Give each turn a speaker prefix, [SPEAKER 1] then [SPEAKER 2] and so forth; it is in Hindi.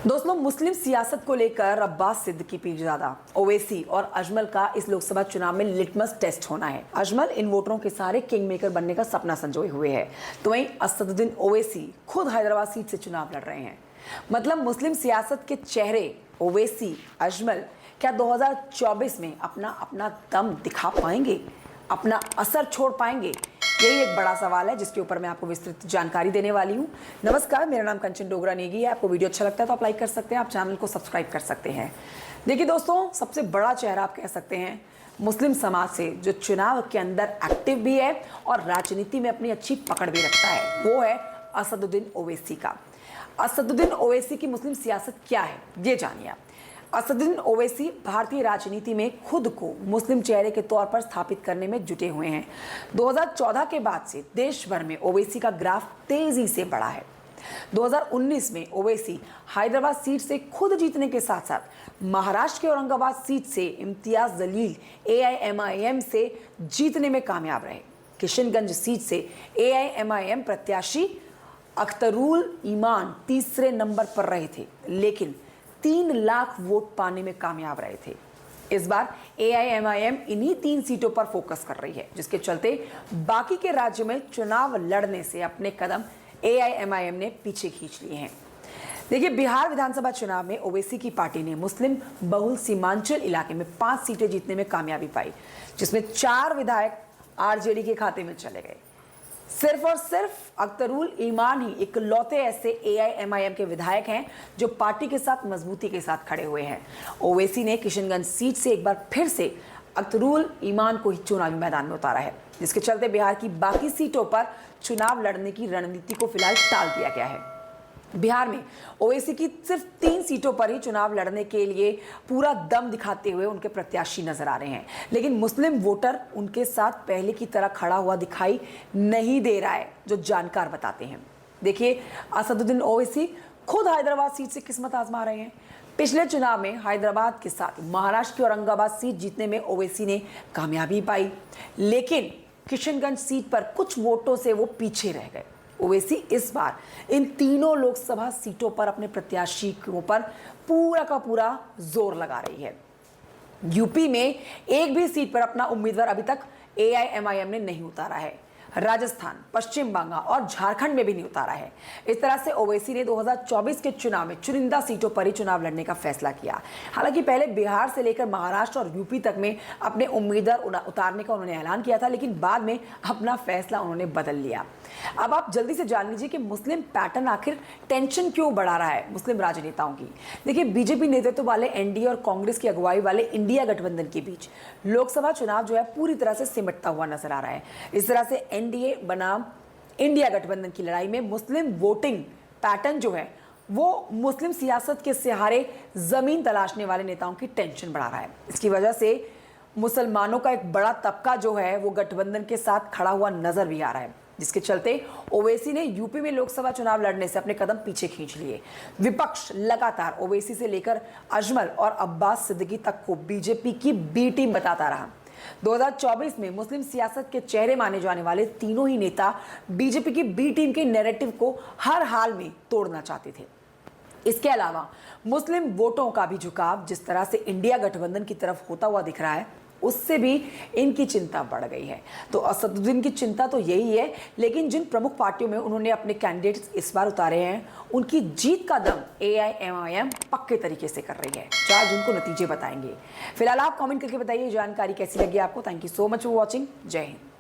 [SPEAKER 1] दोस्तों, मुस्लिम सियासत को लेकर अब्बास सिद्दीकी पीरजादा, ओवैसी और अजमल का इस लोकसभा चुनाव में लिटमस टेस्ट होना है। अजमल इन वोटरों के सारे किंग मेकर बनने का सपना संजोए हुए है, तो वहीं असदुद्दीन ओवैसी खुद हैदराबाद सीट से चुनाव लड़ रहे हैं। मतलब मुस्लिम सियासत के चेहरे ओवैसी, अजमल क्या 2024 में अपना दम दिखा पाएंगे, अपना असर छोड़ पाएंगे? यही एक बड़ा सवाल है जिसके ऊपर मैं आपको विस्तृत जानकारी देने वाली हूं। नमस्कार, मेरा नाम कंचन डोगरा नेगी है। आपको वीडियो अच्छा लगता है तो आप लाइक कर सकते हैं, आप चैनल को सब्सक्राइब कर सकते हैं। देखिए दोस्तों, सबसे बड़ा चेहरा आप कह सकते हैं मुस्लिम समाज से, जो चुनाव के अंदर एक्टिव भी है और राजनीति में अपनी अच्छी पकड़ भी रखता है, वो है असदुद्दीन ओवैसी का। असदुद्दीन ओवैसी की मुस्लिम सियासत क्या है, ये जानिए आप। असदुद्दीन ओवैसी भारतीय राजनीति में खुद को मुस्लिम चेहरे के तौर पर स्थापित करने में जुटे हुए हैं। 2014 के बाद से देश भर में ओवैसी का ग्राफ तेजी से बढ़ा है। 2019 में ओवैसी हैदराबाद सीट से खुद जीतने के साथ साथ महाराष्ट्र के औरंगाबाद सीट से इम्तियाज जलील AIMIM से जीतने में कामयाब रहे। किशनगंज सीट से AIMIM प्रत्याशी अख्तरुल ईमान तीसरे नंबर पर रहे थे, लेकिन 3 लाख वोट पाने में कामयाब रहे थे। इस बार AIMIM इन्हीं 3 सीटों पर फोकस कर रही है, जिसके चलते बाकी के राज्यों में चुनाव लड़ने से अपने कदम AIMIM ने पीछे खींच लिए हैं। देखिए, बिहार विधानसभा चुनाव में ओवैसी की पार्टी ने मुस्लिम बहुल सीमांचल इलाके में 5 सीटें जीतने में कामयाबी पाई, जिसमें 4 विधायक RJD के खाते में चले गए। सिर्फ और सिर्फ अख्तरुल ईमान ही इकलौते ऐसे AIMIM के विधायक हैं जो पार्टी के साथ मजबूती के साथ खड़े हुए हैं। ओवैसी ने किशनगंज सीट से एक बार फिर से अख्तरुल ईमान को ही चुनावी मैदान में उतारा है, जिसके चलते बिहार की बाकी सीटों पर चुनाव लड़ने की रणनीति को फिलहाल टाल दिया गया है। बिहार में ओवैसी की सिर्फ 3 सीटों पर ही चुनाव लड़ने के लिए पूरा दम दिखाते हुए उनके प्रत्याशी नजर आ रहे हैं, लेकिन मुस्लिम वोटर उनके साथ पहले की तरह खड़ा हुआ दिखाई नहीं दे रहा है, जो जानकार बताते हैं। देखिए, असदुद्दीन ओवैसी खुद हैदराबाद सीट से किस्मत आजमा रहे हैं। पिछले चुनाव में हैदराबाद के साथ महाराष्ट्र की औरंगाबाद सीट जीतने में ओवैसी ने कामयाबी पाई, लेकिन किशनगंज सीट पर कुछ वोटों से वो पीछे रह गए। ओवैसी इस बार इन तीनों लोकसभा सीटों पर अपने प्रत्याशियों पर पूरा का पूरा जोर लगा रही है। यूपी में एक भी सीट पर अपना उम्मीदवार अभी तक AIMIM ने नहीं उतारा है। राजस्थान, पश्चिम बंगाल और झारखंड में भी नहीं उतारा है। इस तरह से ओवैसी ने 2024 के चुनाव में चुनिंदा सीटों पर ही चुनाव लड़ने का फैसला किया। हालांकि पहले बिहार से लेकर महाराष्ट्र और यूपी तक में अपने उम्मीदवार उतारने का उन्होंने ऐलान किया था, लेकिन बाद में अपना फैसला उन्होंने बदल लिया। अब आप जल्दी से जान लीजिए कि मुस्लिम पैटर्न आखिर टेंशन क्यों बढ़ा रहा है मुस्लिम राजनेताओं की। देखिए, बीजेपी नेतृत्व वाले NDA और कांग्रेस की अगुवाई वाले इंडिया गठबंधन के बीच लोकसभा चुनाव जो है पूरी तरह से सिमटता हुआ नजर आ रहा है। इस तरह से NDA बनाम इंडिया गठबंधन की लड़ाई में मुस्लिम वोटिंग पैटर्न जो है वो मुस्लिम सियासत के सहारे जमीन तलाशने वाले नेताओं की टेंशन बढ़ा रहा है। इसकी वजह से मुसलमानों का एक बड़ा तबका जो है वो गठबंधन के साथ खड़ा हुआ नजर भी आ रहा है, जिसके चलते ओवैसी ने यूपी में लोकसभा चुनाव लड़ने से अपने कदम पीछे खींच लिए। विपक्ष लगातार ओवैसी से लेकर अजमल और अब्बास सिद्दीकी तक को बीजेपी की B टीम बताता रहा। 2024 में मुस्लिम सियासत के चेहरे माने जाने वाले तीनों ही नेता बीजेपी की B टीम के नैरेटिव को हर हाल में तोड़ना चाहते थे। इसके अलावा मुस्लिम वोटों का भी झुकाव जिस तरह से इंडिया गठबंधन की तरफ होता हुआ दिख रहा है, उससे भी इनकी चिंता बढ़ गई है। तो असदुद्दीन की चिंता तो यही है, लेकिन जिन प्रमुख पार्टियों में उन्होंने अपने कैंडिडेट्स इस बार उतारे हैं, उनकी जीत का दम AIMIM पक्के तरीके से कर रही है। 4 जून को नतीजे बताएंगे। फिलहाल आप कमेंट करके बताइए जानकारी कैसी लगी आपको। Thank you so much for watching. जय हिंद।